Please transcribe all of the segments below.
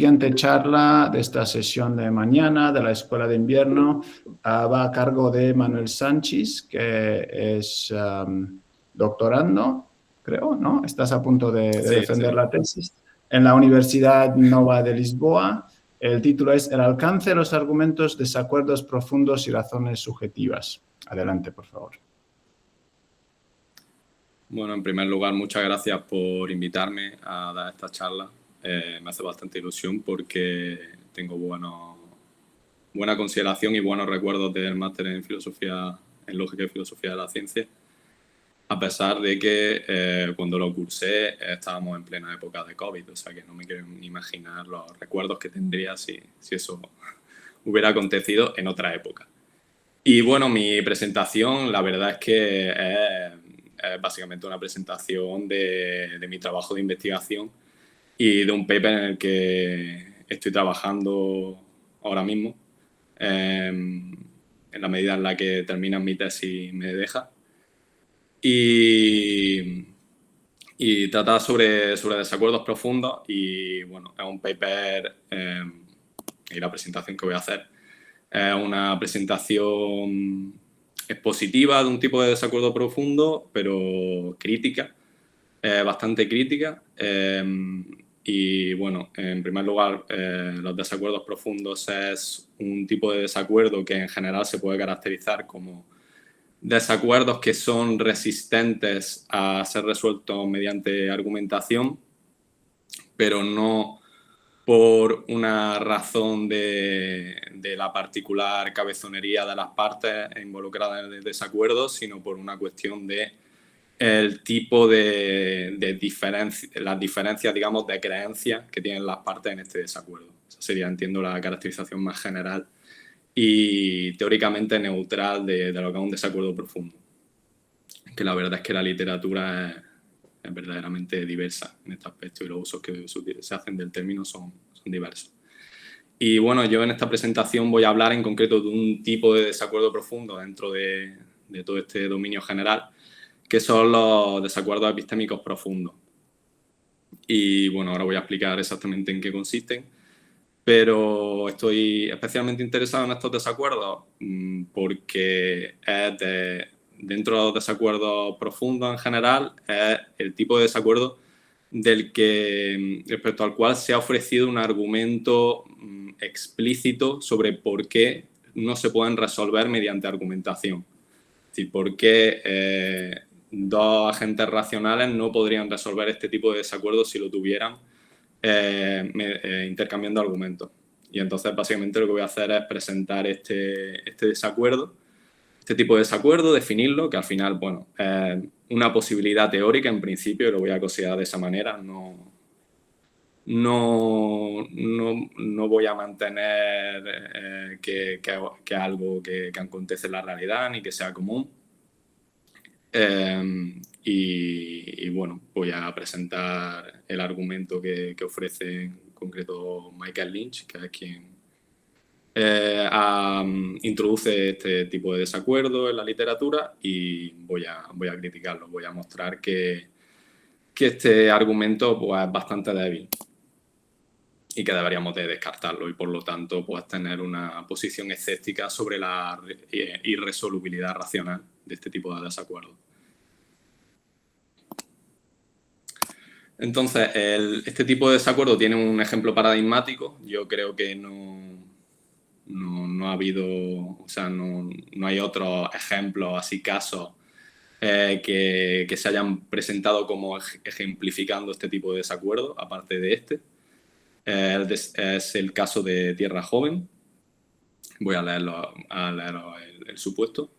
siguiente charla de esta sesión de mañana de la Escuela de Invierno va a cargo de Manuel Sánchez, que es doctorando, creo, ¿no? Estás a punto de Sí, defender sí. la tesis en la Universidad Nova de Lisboa. El título es El alcance de los argumentos, desacuerdos profundos y razones subjetivas. Adelante, por favor. Bueno, en primer lugar, muchas gracias por invitarme a dar esta charla. Me hace bastante ilusión porque tengo buena consideración y buenos recuerdos del máster en filosofía, en lógica y filosofía de la ciencia, a pesar de que cuando lo cursé estábamos en plena época de COVID, o sea que no me quiero ni imaginar los recuerdos que tendría si eso hubiera acontecido en otra época. Y bueno, mi presentación, la verdad es que es básicamente una presentación de mi trabajo de investigación y de un paper en el que estoy trabajando ahora mismo, en la medida en la que termina mi tesis me deja. Y trata sobre desacuerdos profundos y bueno, es un paper y la presentación que voy a hacer es una presentación expositiva de un tipo de desacuerdo profundo, pero crítica, bastante crítica. Y bueno, en primer lugar, los desacuerdos profundos es un tipo de desacuerdo que en general se puede caracterizar como desacuerdos que son resistentes a ser resueltos mediante argumentación, pero no por una razón de la particular cabezonería de las partes involucradas en el desacuerdo, sino por una cuestión de el tipo de las diferencias, digamos, de creencias que tienen las partes en este desacuerdo. Esa sería, entiendo, la caracterización más general y teóricamente neutral de lo que es un desacuerdo profundo. Que la verdad es que la literatura es verdaderamente diversa en este aspecto y los usos que se hacen del término son diversos. Y bueno, yo en esta presentación voy a hablar en concreto de un tipo de desacuerdo profundo dentro de todo este dominio general, que son los desacuerdos epistémicos profundos. Y bueno, ahora voy a explicar exactamente en qué consisten, pero estoy especialmente interesado en estos desacuerdos porque dentro de los desacuerdos profundos en general es el tipo de desacuerdo respecto al cual se ha ofrecido un argumento explícito sobre por qué no se pueden resolver mediante argumentación. Es decir, por qué dos agentes racionales no podrían resolver este tipo de desacuerdos si lo tuvieran intercambiando argumentos. Y entonces básicamente lo que voy a hacer es presentar este desacuerdo, este tipo de desacuerdo, definirlo, que al final, bueno, es una posibilidad teórica en principio, y lo voy a considerar de esa manera, no voy a mantener que es algo que acontece en la realidad ni que sea común. Y bueno, voy a presentar el argumento que ofrece en concreto Michael Lynch, que es quien introduce este tipo de desacuerdo en la literatura, y voy a criticarlo, voy a mostrar que este argumento pues, es bastante débil y que deberíamos de descartarlo y por lo tanto pues, tener una posición escéptica sobre la irresolubilidad racional de este tipo de desacuerdos. Entonces, este tipo de desacuerdo tiene un ejemplo paradigmático. Yo creo que no ha habido, o sea, no hay otros ejemplos, así casos, que se hayan presentado como ejemplificando este tipo de desacuerdo, aparte de este. Es el caso de Tierra Joven. Voy a leerlo el supuesto.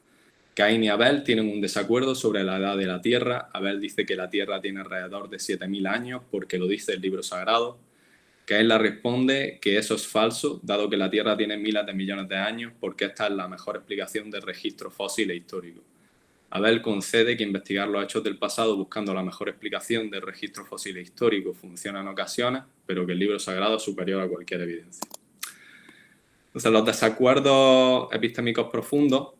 Caín y Abel tienen un desacuerdo sobre la edad de la Tierra. Abel dice que la Tierra tiene alrededor de 7.000 años porque lo dice el libro sagrado. Caín le responde que eso es falso, dado que la Tierra tiene miles de millones de años, porque esta es la mejor explicación del registro fósil e histórico. Abel concede que investigar los hechos del pasado buscando la mejor explicación del registro fósil e histórico funciona en ocasiones, pero que el libro sagrado es superior a cualquier evidencia. Entonces, los desacuerdos epistémicos profundos,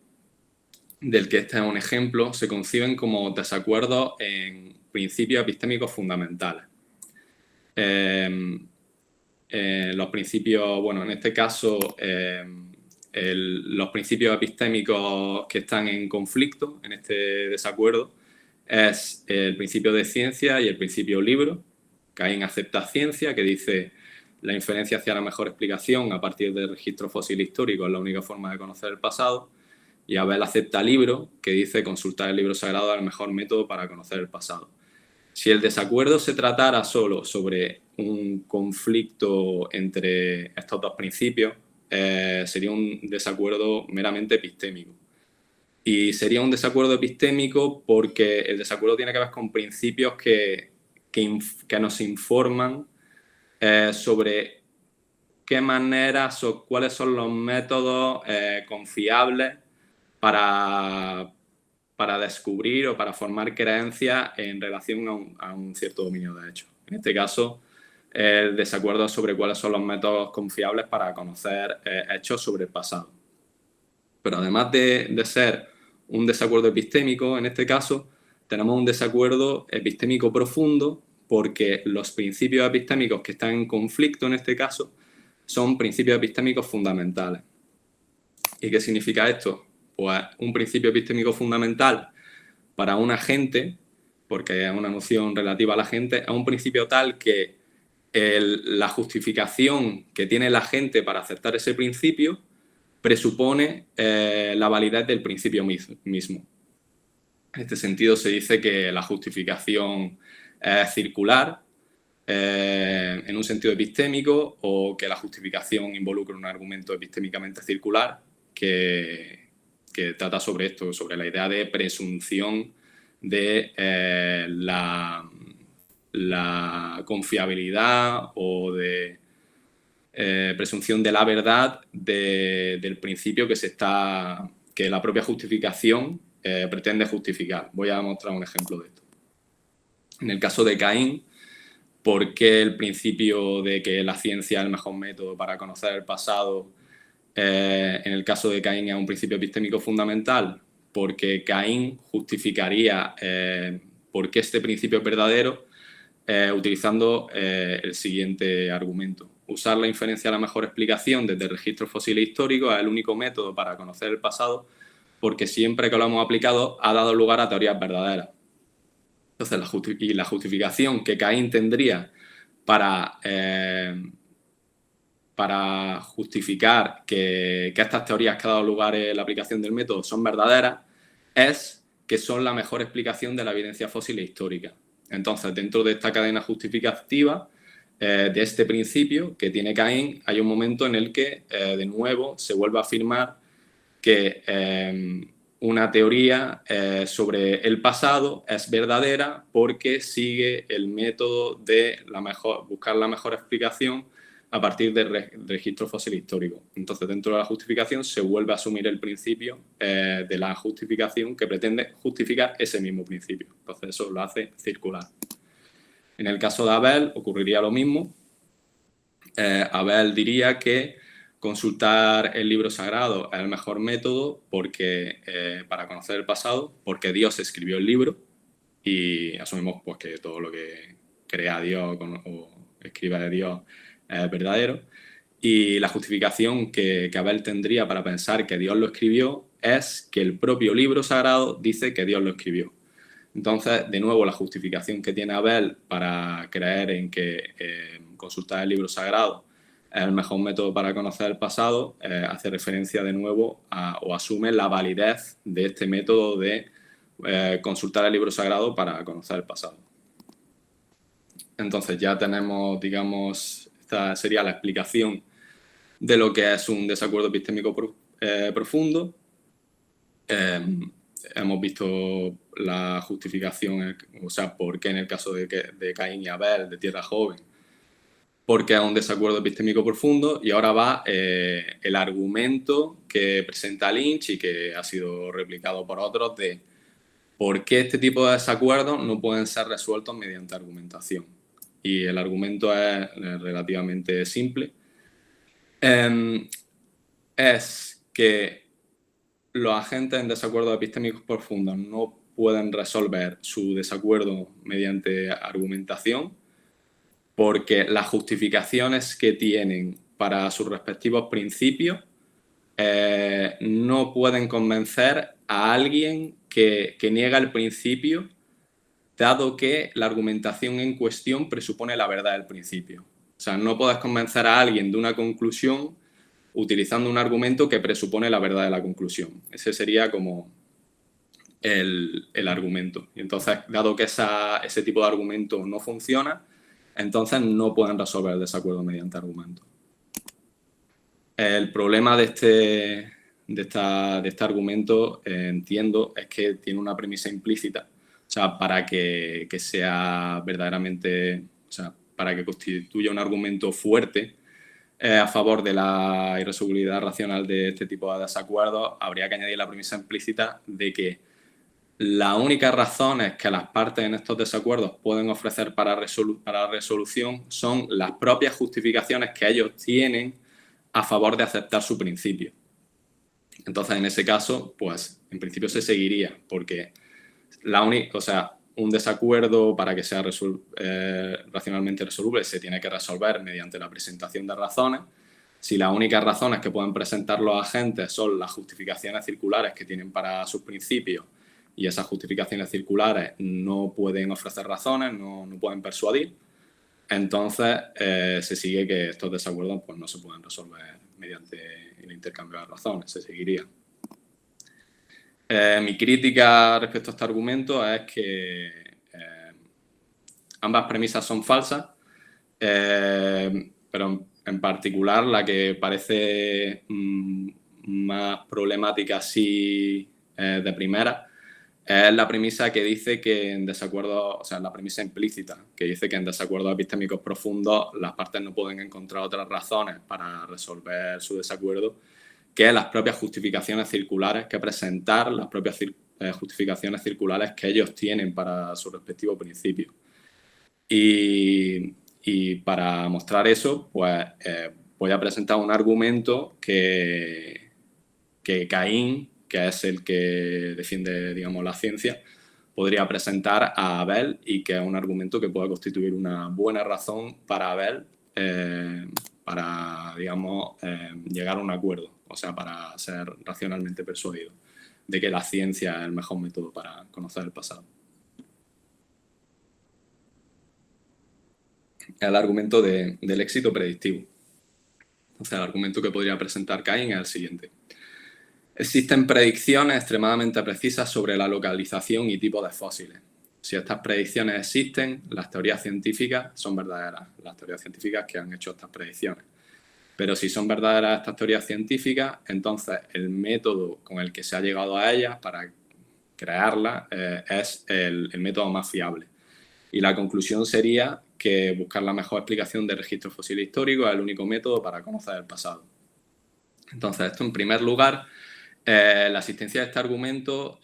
del que este es un ejemplo, se conciben como desacuerdos en principios epistémicos fundamentales. los principios, bueno, en este caso, los principios epistémicos que están en conflicto, en este desacuerdo, es el principio de ciencia y el principio libro. Caín acepta ciencia, que dice la inferencia hacia la mejor explicación a partir del registro fósil histórico es la única forma de conocer el pasado. Y Abel acepta libro, que dice consultar el libro sagrado es el mejor método para conocer el pasado. Si el desacuerdo se tratara solo sobre un conflicto entre estos dos principios, sería un desacuerdo meramente epistémico. Y sería un desacuerdo epistémico porque el desacuerdo tiene que ver con principios que nos informan sobre qué maneras o cuáles son los métodos confiables para descubrir o para formar creencias en relación a un cierto dominio de hechos. En este caso, el desacuerdo sobre cuáles son los métodos confiables para conocer hechos sobre el pasado. Pero además de ser un desacuerdo epistémico, en este caso, tenemos un desacuerdo epistémico profundo porque los principios epistémicos que están en conflicto en este caso son principios epistémicos fundamentales. ¿Y qué significa esto? Pues un principio epistémico fundamental para un agente, porque es una noción relativa a la gente, es un principio tal que la justificación que tiene la gente para aceptar ese principio presupone la validez del principio mismo. En este sentido se dice que la justificación es circular en un sentido epistémico, o que la justificación involucra un argumento epistémicamente circular que trata sobre esto, sobre la idea de presunción de la confiabilidad o de presunción de la verdad del principio que la propia justificación pretende justificar. Voy a mostrar un ejemplo de esto. En el caso de Caín, ¿por qué el principio de que la ciencia es el mejor método para conocer el pasado en el caso de Caín es un principio epistémico fundamental? Porque Caín justificaría por qué este principio es verdadero utilizando el siguiente argumento. Usar la inferencia a la mejor explicación desde el registro fósil histórico es el único método para conocer el pasado, porque siempre que lo hemos aplicado ha dado lugar a teorías verdaderas. Entonces, la justificación que Caín tendría para justificar que estas teorías que ha dado lugar en la aplicación del método son verdaderas es que son la mejor explicación de la evidencia fósil e histórica. Entonces, dentro de esta cadena justificativa de este principio que tiene Caín, hay un momento en el que, de nuevo, se vuelve a afirmar que una teoría sobre el pasado es verdadera porque sigue el método de buscar la mejor explicación a partir del registro fósil histórico. Entonces, dentro de la justificación se vuelve a asumir el principio de la justificación que pretende justificar ese mismo principio. Entonces, eso lo hace circular. En el caso de Abel ocurriría lo mismo. Abel diría que consultar el libro sagrado es el mejor método para conocer el pasado, porque Dios escribió el libro y asumimos pues, que todo lo que crea Dios o escribe de Dios es verdadero. Y la justificación que Abel tendría para pensar que Dios lo escribió es que el propio libro sagrado dice que Dios lo escribió. Entonces, de nuevo, la justificación que tiene Abel para creer en que consultar el libro sagrado es el mejor método para conocer el pasado hace referencia de nuevo o asume la validez de este método de consultar el libro sagrado para conocer el pasado. Entonces ya tenemos, digamos, esta sería la explicación de lo que es un desacuerdo epistémico profundo. Hemos visto la justificación, o sea, por qué en el caso de Caín y Abel, de Tierra Joven, porque es un desacuerdo epistémico profundo, y ahora va el argumento que presenta Lynch y que ha sido replicado por otros de por qué este tipo de desacuerdos no pueden ser resueltos mediante argumentación. Y el argumento es relativamente simple. Es que los agentes en desacuerdos epistémicos profundos no pueden resolver su desacuerdo mediante argumentación, porque las justificaciones que tienen para sus respectivos principios no pueden convencer a alguien que niega el principio, dado que la argumentación en cuestión presupone la verdad del principio. O sea, no puedes convencer a alguien de una conclusión utilizando un argumento que presupone la verdad de la conclusión. Ese sería como el argumento. Y entonces, dado que ese tipo de argumento no funciona, entonces no pueden resolver el desacuerdo mediante argumento. El problema de este argumento, entiendo, es que tiene una premisa implícita. O sea, para que sea verdaderamente, o sea, para que constituya un argumento fuerte a favor de la irresolubilidad racional de este tipo de desacuerdos, habría que añadir la premisa implícita de que las únicas razones que las partes en estos desacuerdos pueden ofrecer para resolución son las propias justificaciones que ellos tienen a favor de aceptar su principio. Entonces, en ese caso, pues, en principio se seguiría, porque un desacuerdo para que sea racionalmente resoluble se tiene que resolver mediante la presentación de razones. Si las únicas razones que pueden presentar los agentes son las justificaciones circulares que tienen para sus principios y esas justificaciones circulares no pueden ofrecer razones, no pueden persuadir, entonces se sigue que estos desacuerdos pues, no se pueden resolver mediante el intercambio de razones, se seguiría. Mi crítica respecto a este argumento es que ambas premisas son falsas, pero en particular la que parece más problemática así de primera es la premisa que dice que en desacuerdo, o sea, la premisa implícita, que dice que en desacuerdos epistémicos profundos las partes no pueden encontrar otras razones para resolver su desacuerdo que las propias justificaciones circulares, que presentar las propias justificaciones circulares que ellos tienen para su respectivo principio. Y para mostrar eso, pues voy a presentar un argumento que Caín, que es el que defiende, digamos, la ciencia, podría presentar a Abel y que es un argumento que puede constituir una buena razón para Abel para, digamos, llegar a un acuerdo, o sea, para ser racionalmente persuadido de que la ciencia es el mejor método para conocer el pasado. El argumento del éxito predictivo. Entonces, el argumento que podría presentar Caín es el siguiente. Existen predicciones extremadamente precisas sobre la localización y tipo de fósiles. Si estas predicciones existen, las teorías científicas son verdaderas, las teorías científicas que han hecho estas predicciones. Pero si son verdaderas estas teorías científicas, entonces el método con el que se ha llegado a ellas para crearlas es el método más fiable. Y la conclusión sería que buscar la mejor explicación del registro fósil histórico es el único método para conocer el pasado. Entonces, esto en primer lugar, la existencia de este argumento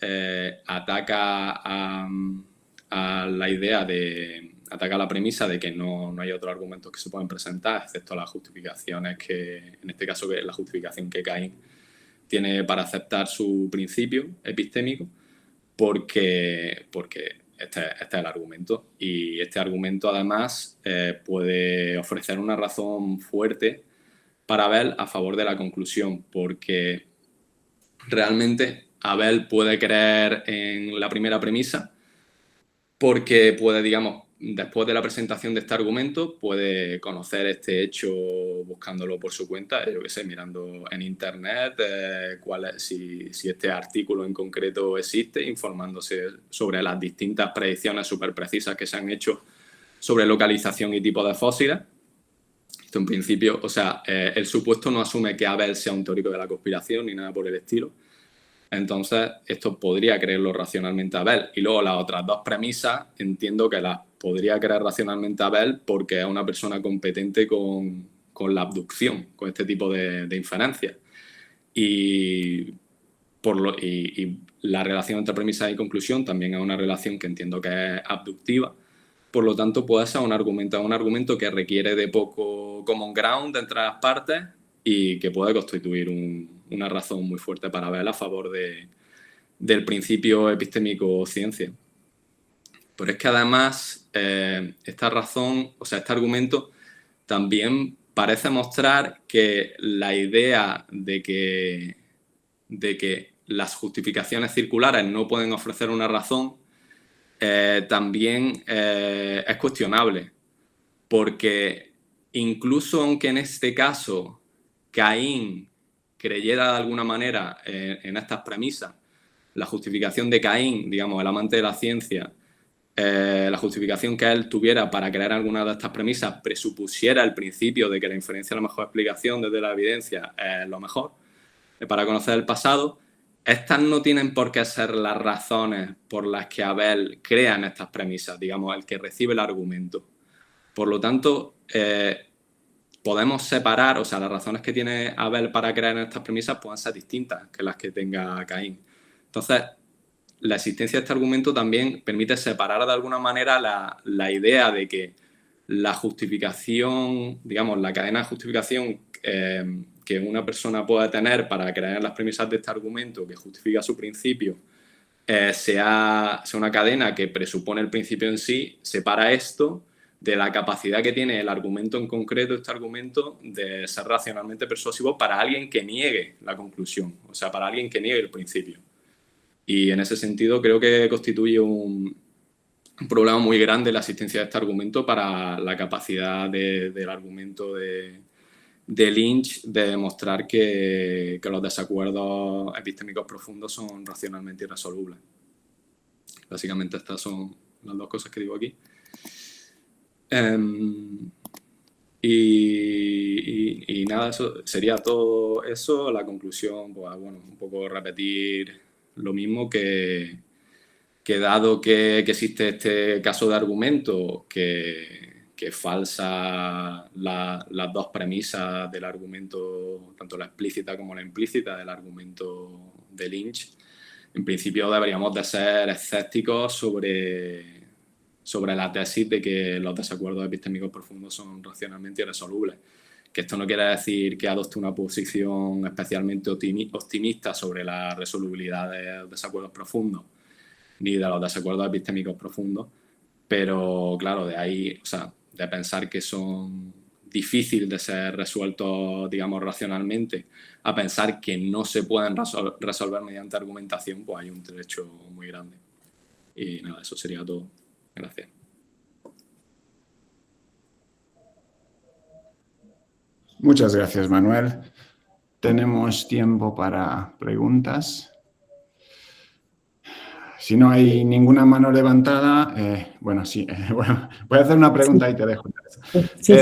ataca a la idea ataca la premisa de que no hay otros argumentos que se pueden presentar, excepto las justificaciones en este caso, que es la justificación que Caín tiene para aceptar su principio epistémico, porque este es el argumento. Y este argumento, además, puede ofrecer una razón fuerte para Abel a favor de la conclusión, porque realmente Abel puede creer en la primera premisa porque puede, digamos, después de la presentación de este argumento, puede conocer este hecho buscándolo por su cuenta, yo qué sé, mirando en internet si este artículo en concreto existe, informándose sobre las distintas predicciones súper precisas que se han hecho sobre localización y tipo de fósiles. Esto en principio, o sea, el supuesto no asume que Abel sea un teórico de la conspiración ni nada por el estilo. Entonces, esto podría creerlo racionalmente Abel. Y luego las otras dos premisas entiendo que las podría creer racionalmente Abel porque es una persona competente con la abducción, con este tipo de inferencias. Y la relación entre premisa y conclusión también es una relación que entiendo que es abductiva. Por lo tanto, puede ser un argumento que requiere de poco common ground entre las partes y que puede constituir una razón muy fuerte para Abel a favor del principio epistémico ciencia. Pero es que además esta razón, o sea, este argumento también parece mostrar que la idea de que las justificaciones circulares no pueden ofrecer una razón también es cuestionable, porque incluso aunque en este caso Caín creyera de alguna manera en estas premisas, la justificación de Caín, digamos, el amante de la ciencia, la justificación que él tuviera para creer alguna de estas premisas presupusiera el principio de que la inferencia es la mejor explicación desde la evidencia, es lo mejor para conocer el pasado. Estas no tienen por qué ser las razones por las que Abel crea en estas premisas, digamos, el que recibe el argumento. Por lo tanto, podemos separar, o sea, las razones que tiene Abel para creer en estas premisas pueden ser distintas que las que tenga Caín. Entonces, la existencia de este argumento también permite separar de alguna manera la idea de que la justificación, digamos, la cadena de justificación que una persona pueda tener para creer en las premisas de este argumento que justifica su principio sea una cadena que presupone el principio en sí, separa esto de la capacidad que tiene el argumento en concreto, este argumento, de ser racionalmente persuasivo para alguien que niegue la conclusión, o sea, para alguien que niegue el principio. Y en ese sentido creo que constituye un problema muy grande la existencia de este argumento para la capacidad del argumento de Lynch de demostrar que los desacuerdos epistémicos profundos son racionalmente irresolubles. Básicamente estas son las dos cosas que digo aquí. Y nada, eso sería todo eso. La conclusión, pues bueno, un poco repetir lo mismo que dado que existe este caso de argumento que falsa las dos premisas del argumento, tanto la explícita como la implícita del argumento de Lynch, en principio deberíamos de ser escépticos sobre la tesis de que los desacuerdos epistémicos profundos son racionalmente irresolubles. Que esto no quiere decir que adopte una posición especialmente optimista sobre la resolubilidad de los desacuerdos profundos, ni de los desacuerdos epistémicos profundos, pero claro, de ahí, o sea, de pensar que son difíciles de ser resueltos, digamos, racionalmente, a pensar que no se pueden resolver mediante argumentación, pues hay un trecho muy grande. Y nada, eso sería todo. Gracias. Muchas gracias, Manuel. Tenemos tiempo para preguntas. Si no hay ninguna mano levantada, bueno, sí, bueno, voy a hacer una pregunta y te dejo. Sí.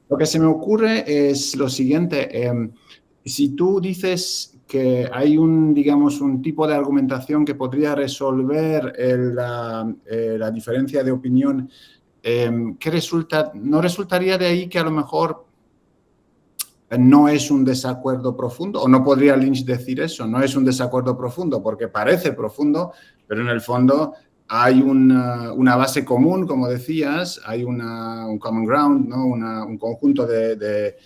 Lo que se me ocurre es lo siguiente. Si tú dices que hay digamos, un tipo de argumentación que podría resolver la diferencia de opinión, ¿no resultaría de ahí que a lo mejor no es un desacuerdo profundo? ¿O no podría Lynch decir eso? No es un desacuerdo profundo porque parece profundo, pero en el fondo hay una base común, como decías, hay un common ground, ¿no? Un conjunto de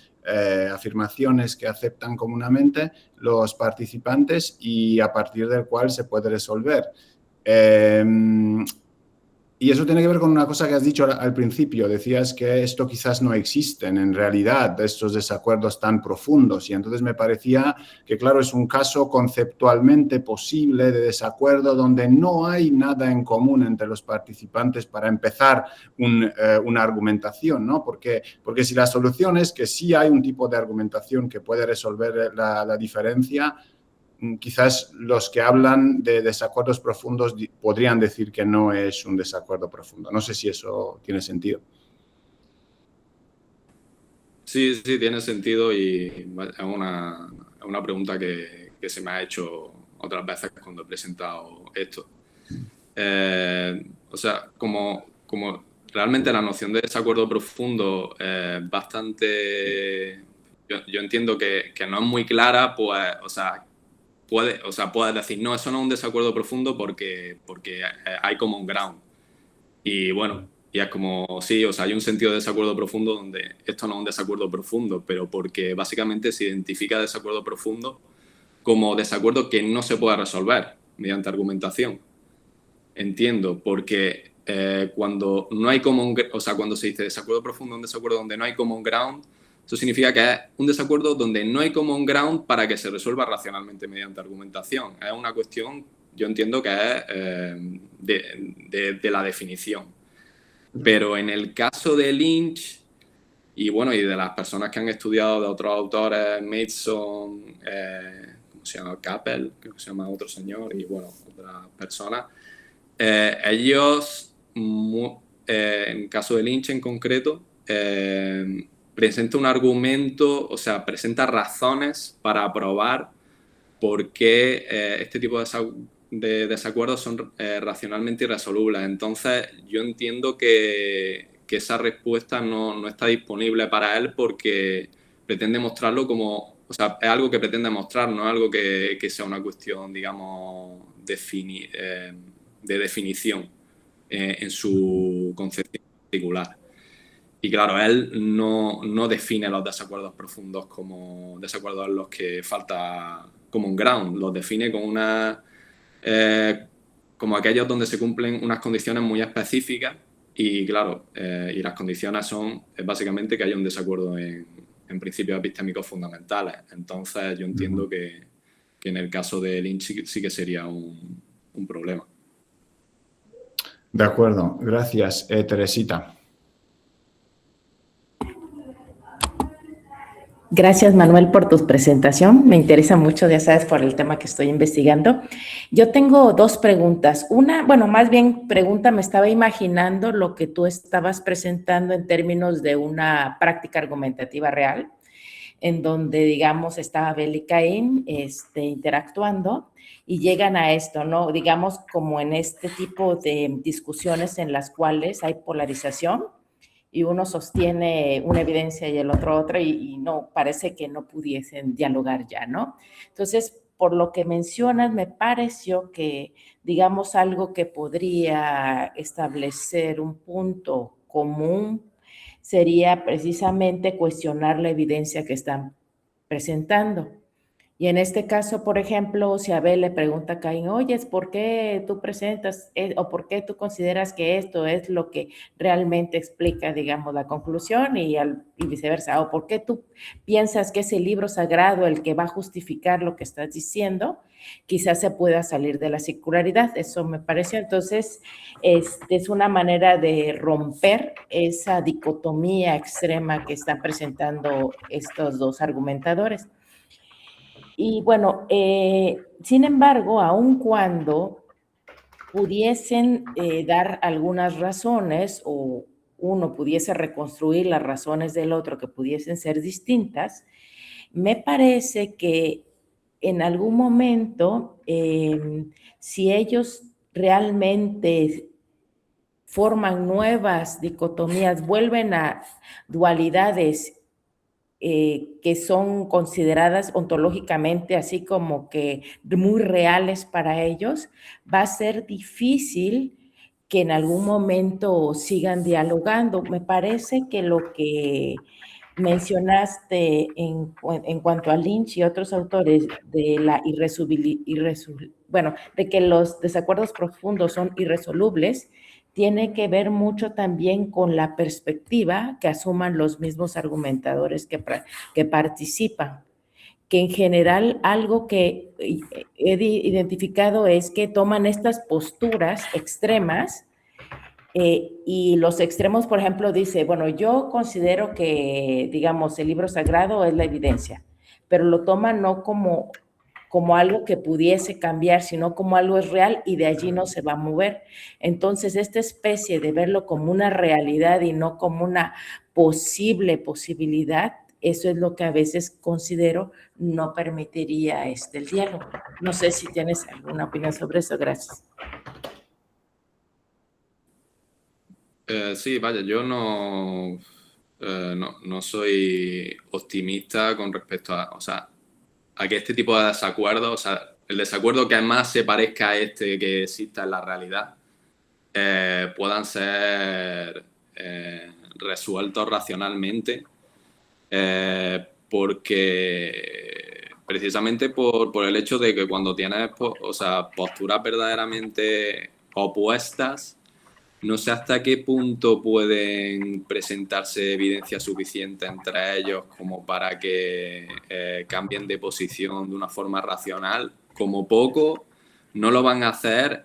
afirmaciones que aceptan comúnmente los participantes y a partir del cual se puede resolver. Y eso tiene que ver con una cosa que has dicho al principio. Decías que esto quizás no existen en realidad, estos desacuerdos tan profundos. Y entonces me parecía que, claro, es un caso conceptualmente posible de desacuerdo donde no hay nada en común entre los participantes para empezar una argumentación, ¿no? Porque si la solución es que sí hay un tipo de argumentación que puede resolver la diferencia, quizás los que hablan de desacuerdos profundos podrían decir que no es un desacuerdo profundo. No sé si eso tiene sentido. Sí, tiene sentido y es una pregunta que se me ha hecho otras veces cuando he presentado esto. O sea, como realmente la noción de desacuerdo profundo es bastante... Yo entiendo que no es muy clara, pues, puedes decir, no, eso no es un desacuerdo profundo porque hay common ground. Y bueno, y es como, sí, o sea, hay un sentido de desacuerdo profundo donde esto no es un desacuerdo profundo, pero porque básicamente se identifica desacuerdo profundo como desacuerdo que no se puede resolver mediante argumentación. entiendo, porque cuando no hay cuando se dice desacuerdo profundo, un desacuerdo donde no hay common ground, eso significa que es un desacuerdo donde no hay common ground para que se resuelva racionalmente mediante argumentación. Es una cuestión, yo entiendo que es de la definición. Pero en el caso de Lynch, y bueno, y de las personas que han estudiado, de otros autores, Mason, ¿cómo se llama? Capel, creo que se llama otro señor, y bueno, otras personas, ellos, en el caso de Lynch en concreto, presenta un argumento, o sea, presenta razones para probar por qué este tipo de desacuerdos son racionalmente irresolubles. Entonces, yo entiendo que esa respuesta no está disponible para él porque pretende mostrarlo como, o sea, es algo que pretende mostrar, no es algo que sea una cuestión, digamos, de definición en su concepción particular. Y claro, él no define los desacuerdos profundos como desacuerdos en los que falta common ground, los define como como aquellos donde se cumplen unas condiciones muy específicas y claro, y las condiciones son básicamente que haya un desacuerdo en principios epistémicos fundamentales. Entonces yo entiendo que en el caso de Lynch sí que sería un problema. De acuerdo, gracias. Teresita. Gracias, Manuel, por tu presentación. Me interesa mucho, ya sabes, por el tema que estoy investigando. Yo tengo dos preguntas. Una, bueno, más bien pregunta, me estaba imaginando lo que tú estabas presentando en términos de una práctica argumentativa real, en donde, digamos, estaba Abel y Caín interactuando y llegan a esto, ¿no? Digamos, como en este tipo de discusiones en las cuales hay polarización, y uno sostiene una evidencia y el otro otra, y no, parece que no pudiesen dialogar ya, ¿no? Entonces, por lo que mencionas, me pareció que, digamos, algo que podría establecer un punto común sería precisamente cuestionar la evidencia que están presentando. Y en este caso, por ejemplo, si Abel le pregunta a Caín, oye, ¿por qué tú presentas o por qué tú consideras que esto es lo que realmente explica, digamos, la conclusión y viceversa? ¿O por qué tú piensas que es el libro sagrado el que va a justificar lo que estás diciendo? Quizás se pueda salir de la circularidad. Eso me pareció. Entonces, es una manera de romper esa dicotomía extrema que están presentando estos dos argumentadores. Y bueno, sin embargo, aun cuando pudiesen dar algunas razones o uno pudiese reconstruir las razones del otro que pudiesen ser distintas, me parece que en algún momento, si ellos realmente forman nuevas dicotomías, vuelven a dualidades que son consideradas ontológicamente así como que muy reales para ellos, va a ser difícil que en algún momento sigan dialogando. Me parece que lo que mencionaste en cuanto a Lynch y otros autores de la de que los desacuerdos profundos son irresolubles, tiene que ver mucho también con la perspectiva que asuman los mismos argumentadores que participan, que en general algo que he identificado es que toman estas posturas extremas y los extremos, por ejemplo, dice, bueno, yo considero que, digamos, el libro sagrado es la evidencia, pero lo toman no como algo que pudiese cambiar, sino como algo es real y de allí no se va a mover. Entonces, esta especie de verlo como una realidad y no como una posibilidad, eso es lo que a veces considero no permitiría el diálogo. No sé si tienes alguna opinión sobre eso. Gracias. Sí, vaya, yo no soy optimista con respecto a, o sea, a que este tipo de desacuerdos, o sea, el desacuerdo que más se parezca a este que exista en la realidad, puedan ser resueltos racionalmente, porque precisamente por el hecho de que cuando tienes, o sea, posturas verdaderamente opuestas, no sé hasta qué punto pueden presentarse evidencia suficiente entre ellos como para que cambien de posición de una forma racional. Como poco, no lo van a hacer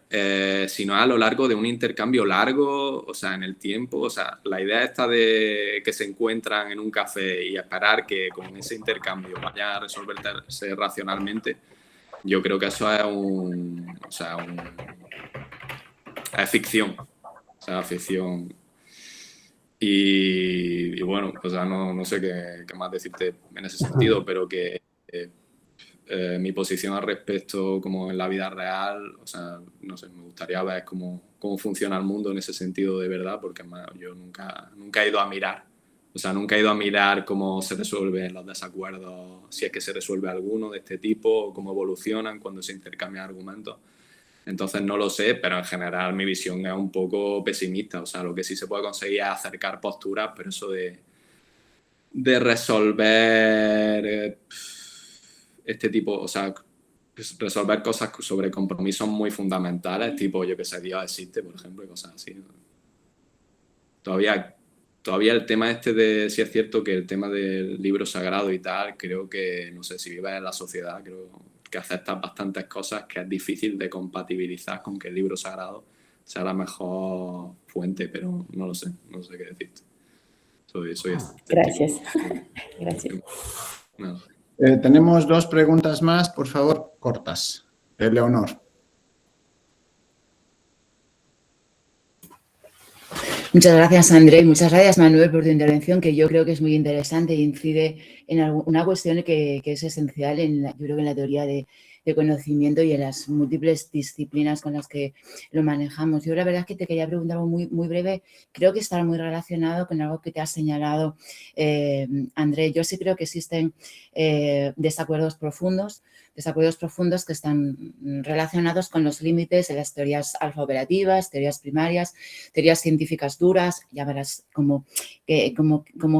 sino a lo largo de un intercambio largo, o sea, en el tiempo. O sea, la idea esta de que se encuentran en un café y esperar que con ese intercambio vaya a resolverse racionalmente, yo creo que eso es es ficción. O sea, ficción. Y bueno, o sea, no sé qué más decirte en ese sentido, pero que mi posición al respecto, como en la vida real, o sea, no sé, me gustaría ver cómo funciona el mundo en ese sentido de verdad, porque más, yo nunca he ido a mirar. O sea, nunca he ido a mirar cómo se resuelven los desacuerdos, si es que se resuelve alguno de este tipo, cómo evolucionan cuando se intercambian argumentos. Entonces no lo sé, pero en general mi visión es un poco pesimista. O sea, lo que sí se puede conseguir es acercar posturas, pero eso de resolver este tipo, o sea, resolver cosas sobre compromisos muy fundamentales, tipo, yo que sé, Dios existe, por ejemplo, y cosas así. Todavía el tema este de, si es cierto que el tema del libro sagrado y tal, creo que, no sé, si vives en la sociedad, creo que aceptas bastantes cosas que es difícil de compatibilizar con que el libro sagrado sea la mejor fuente, pero no sé qué decirte. Soy escéptico. Gracias. Gracias. No. Tenemos 2 preguntas más, por favor, cortas. Leonor. Muchas gracias, André, y muchas gracias, Manuel, por tu intervención, que yo creo que es muy interesante e incide en una cuestión que es esencial yo creo que en la teoría de conocimiento y en las múltiples disciplinas con las que lo manejamos. Yo la verdad es que te quería preguntar algo muy breve, creo que está muy relacionado con algo que te has señalado, André. Yo sí creo que existen desacuerdos profundos que están relacionados con los límites de las teorías alfa-operativas, teorías primarias, teorías científicas duras, ya verás como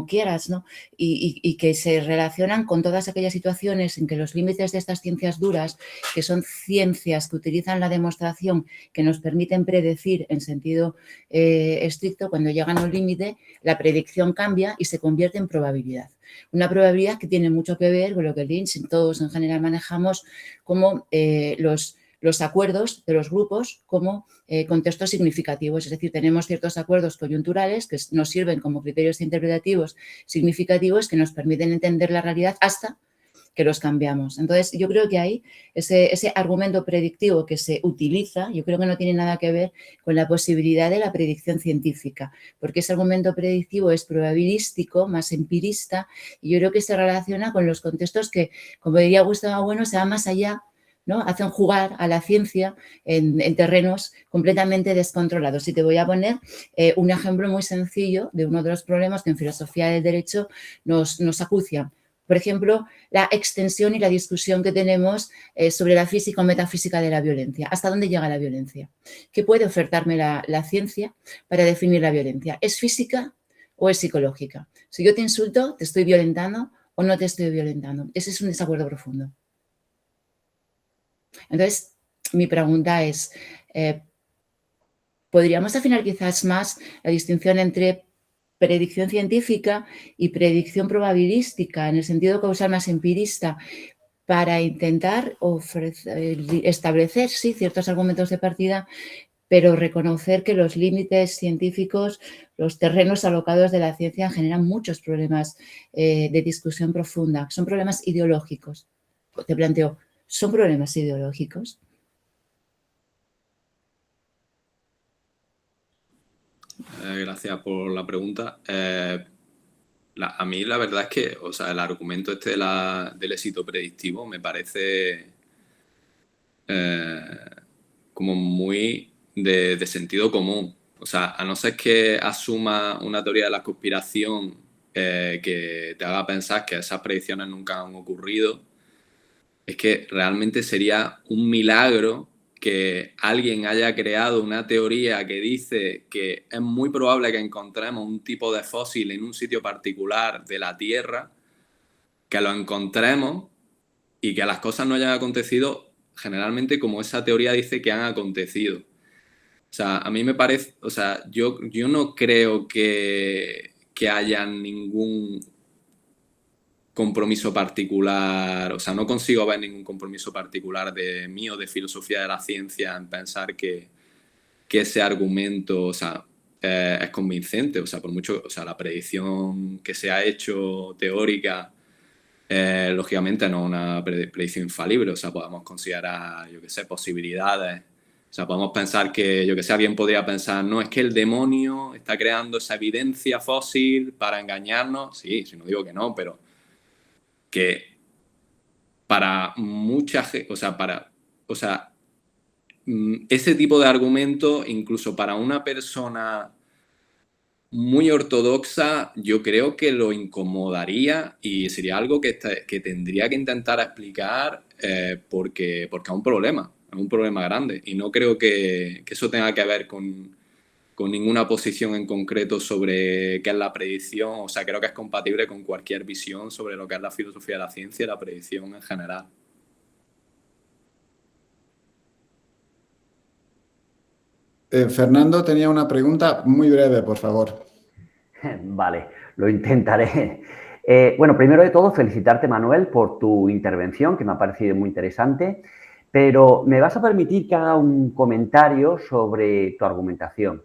quieras, ¿no? Y que se relacionan con todas aquellas situaciones en que los límites de estas ciencias duras, que son ciencias que utilizan la demostración, que nos permiten predecir en sentido estricto, cuando llegan a un límite, la predicción cambia y se convierte en probabilidad. Una probabilidad que tiene mucho que ver con lo que Lynch y todos en general manejamos como los acuerdos de los grupos como contextos significativos. Es decir, tenemos ciertos acuerdos coyunturales que nos sirven como criterios interpretativos significativos que nos permiten entender la realidad hasta que los cambiamos. Entonces, yo creo que ahí ese argumento predictivo que se utiliza, yo creo que no tiene nada que ver con la posibilidad de la predicción científica, porque ese argumento predictivo es probabilístico, más empirista, y yo creo que se relaciona con los contextos que, como diría Gustavo Bueno, se va más allá, ¿no? Hacen jugar a la ciencia en terrenos completamente descontrolados. Y te voy a poner un ejemplo muy sencillo de uno de los problemas que en filosofía del derecho nos acucian. Por ejemplo, la extensión y la discusión que tenemos sobre la física o metafísica de la violencia. ¿Hasta dónde llega la violencia? ¿Qué puede ofertarme la ciencia para definir la violencia? ¿Es física o es psicológica? Si yo te insulto, ¿te estoy violentando o no te estoy violentando? Ese es un desacuerdo profundo. Entonces, mi pregunta es, ¿podríamos afinar quizás más la distinción entre predicción científica y predicción probabilística, en el sentido causal más empirista, para intentar establecer, sí, ciertos argumentos de partida, pero reconocer que los límites científicos, los terrenos alocados de la ciencia generan muchos problemas de discusión profunda, son problemas ideológicos? Te planteo, ¿son problemas ideológicos? Gracias por la pregunta. A mí la verdad es que, o sea, el argumento este del éxito predictivo me parece como muy de sentido común. O sea, a no ser que asuma una teoría de la conspiración que te haga pensar que esas predicciones nunca han ocurrido, es que realmente sería un milagro que alguien haya creado una teoría que dice que es muy probable que encontremos un tipo de fósil en un sitio particular de la Tierra, que lo encontremos y que las cosas no hayan acontecido generalmente como esa teoría dice que han acontecido. sea, a mí me parece, o sea, yo no creo que haya ningún compromiso particular, o sea, no consigo ver ningún compromiso particular de mío de filosofía de la ciencia en pensar que ese argumento, o sea, es convincente, o sea, por mucho, o sea, la predicción que se ha hecho teórica, lógicamente no es una predicción infalible, o sea, podemos considerar, yo qué sé, posibilidades, o sea, podemos pensar que, yo qué sé, alguien podría pensar, no, es que el demonio está creando esa evidencia fósil para engañarnos, sí, si no digo que no, pero que para mucha gente, o sea, ese tipo de argumento, incluso para una persona muy ortodoxa, yo creo que lo incomodaría y sería algo que tendría que intentar explicar porque es un problema grande. Y no creo que eso tenga que ver con ninguna posición en concreto sobre qué es la predicción. O sea, creo que es compatible con cualquier visión sobre lo que es la filosofía de la ciencia y la predicción en general. Fernando tenía una pregunta muy breve, por favor. Vale, lo intentaré. Bueno, primero de todo, felicitarte, Manuel, por tu intervención, que me ha parecido muy interesante, pero me vas a permitir que haga un comentario sobre tu argumentación.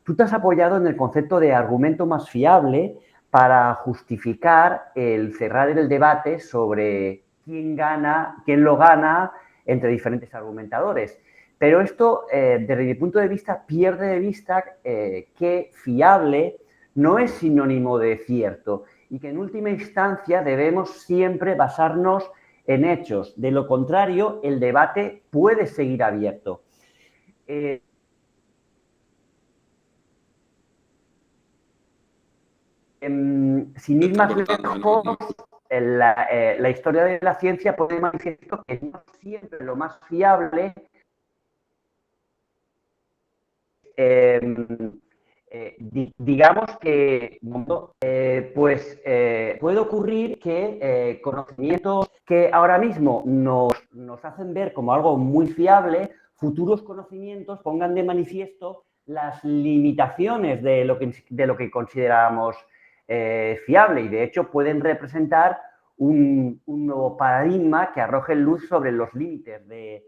Tú te has apoyado en el concepto de argumento más fiable para justificar el cerrar el debate sobre quién gana, quién lo gana entre diferentes argumentadores. Pero esto, desde mi punto de vista, pierde de vista que fiable no es sinónimo de cierto y que en última instancia debemos siempre basarnos en hechos. De lo contrario, el debate puede seguir abierto. Sin ir más lejos, la historia de la ciencia pone de manifiesto que no siempre lo más fiable digamos que puede ocurrir que conocimientos que ahora mismo nos hacen ver como algo muy fiable, futuros conocimientos pongan de manifiesto las limitaciones de lo que consideramos fiable y de hecho pueden representar un nuevo paradigma que arroje luz sobre los límites de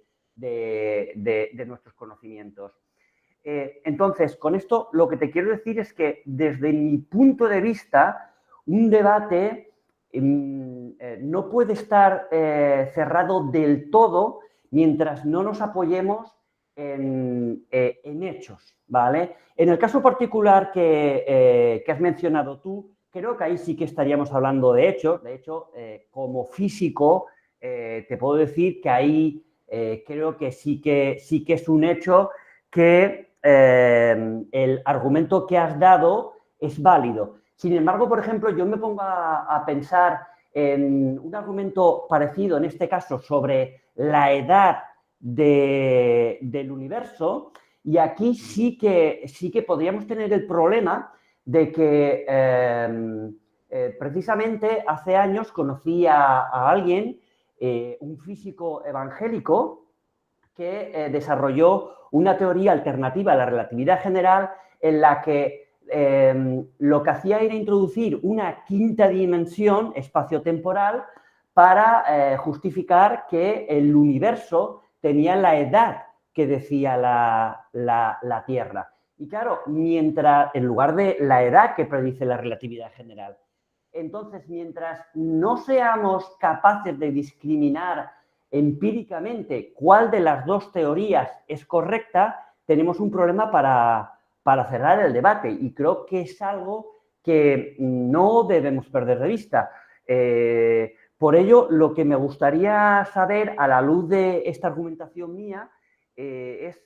nuestros conocimientos. Entonces, con esto lo que te quiero decir es que desde mi punto de vista, un debate no puede estar cerrado del todo mientras no nos apoyemos en hechos, ¿vale? En el caso particular que has mencionado tú, creo que ahí sí que estaríamos hablando de hechos. De hecho, como físico, te puedo decir que ahí creo que sí que es un hecho que el argumento que has dado es válido. Sin embargo, por ejemplo, yo me pongo a pensar en un argumento parecido, en este caso, sobre la edad del universo, y aquí sí que podríamos tener el problema de que precisamente hace años conocí a alguien, un físico evangélico, que desarrolló una teoría alternativa a la relatividad general en la que lo que hacía era introducir una quinta dimensión espaciotemporal para justificar que el universo tenía la edad que decía la Tierra. Y claro, mientras, en lugar de la edad que predice la relatividad general. Entonces, mientras no seamos capaces de discriminar empíricamente cuál de las dos teorías es correcta, tenemos un problema para cerrar el debate y creo que es algo que no debemos perder de vista. Por ello, lo que me gustaría saber a la luz de esta argumentación mía es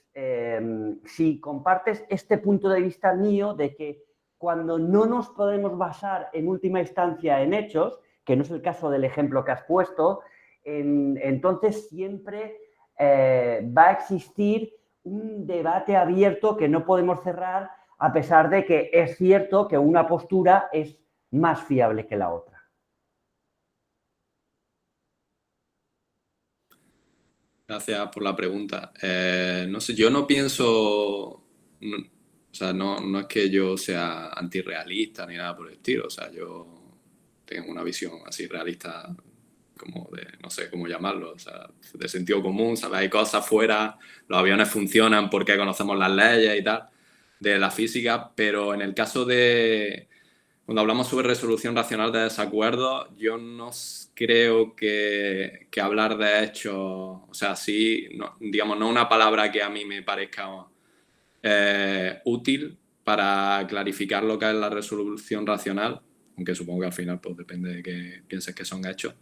si compartes este punto de vista mío de que cuando no nos podemos basar en última instancia en hechos, que no es el caso del ejemplo que has puesto, entonces siempre va a existir un debate abierto que no podemos cerrar a pesar de que es cierto que una postura es más fiable que la otra. Gracias por la pregunta. No sé, yo no pienso o sea, no es que yo sea antirrealista ni nada por el estilo. O sea, yo tengo una visión así realista, como de, no sé cómo llamarlo, o sea, de sentido común, ¿sabes? Hay cosas fuera, los aviones funcionan porque conocemos las leyes y tal, de la física, pero en el caso de, cuando hablamos sobre resolución racional de desacuerdos, yo no creo que hablar de hechos, o sea, sí, no, digamos, no una palabra que a mí me parezca útil para clarificar lo que es la resolución racional, aunque supongo que al final pues depende de qué pienses que son hechos.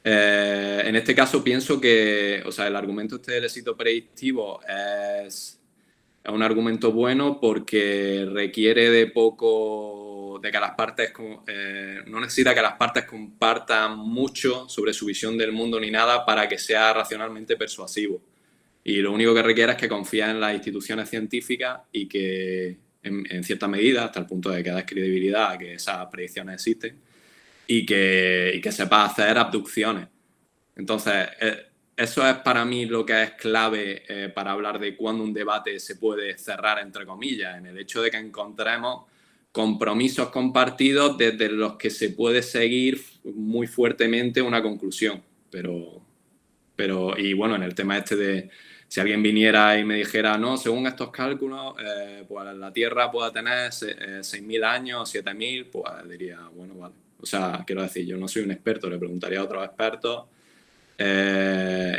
En este caso pienso que, o sea, el argumento este del éxito predictivo es un argumento bueno porque requiere de poco, de que las partes, no necesita que las partes compartan mucho sobre su visión del mundo ni nada para que sea racionalmente persuasivo. Y lo único que requiere es que confíen en las instituciones científicas y que, en cierta medida, hasta el punto de que da credibilidad a que esas predicciones existen, y que sepa hacer abducciones. Entonces, eso es para mí lo que es clave para hablar de cuándo un debate se puede cerrar, entre comillas, en el hecho de que encontremos compromisos compartidos desde los que se puede seguir muy fuertemente una conclusión. Y bueno, en el tema este de si alguien viniera y me dijera, no, según estos cálculos, pues la Tierra pueda tener 6.000 años, 7.000, pues diría, bueno, vale. O sea, quiero decir, yo no soy un experto, le preguntaría a otros expertos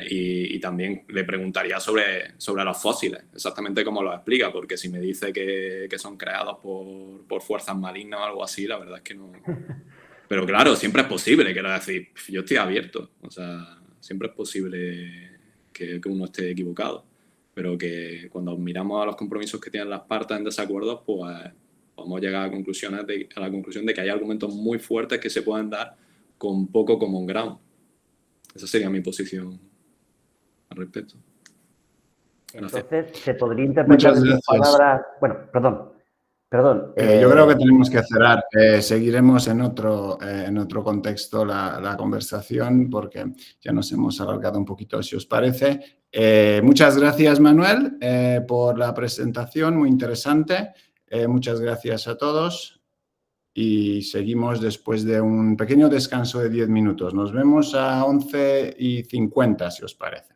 y también le preguntaría sobre los fósiles, exactamente como lo explica, porque si me dice que son creados por fuerzas malignas o algo así, la verdad es que no. Pero claro, siempre es posible, quiero decir, yo estoy abierto, o sea, siempre es posible que uno esté equivocado, pero que cuando miramos a los compromisos que tienen las partes en desacuerdo, pues podemos llegar a la conclusión de que hay argumentos muy fuertes que se pueden dar con poco common ground. Esa sería mi posición al respecto. Gracias. Entonces, se podría interpretar de tus palabras... Bueno, perdón. Yo creo que tenemos que cerrar. Seguiremos en otro contexto la conversación porque ya nos hemos alargado un poquito, si os parece. Muchas gracias, Manuel, por la presentación, muy interesante. Muchas gracias a todos y seguimos después de un pequeño descanso de 10 minutos. Nos vemos a 11:50, si os parece.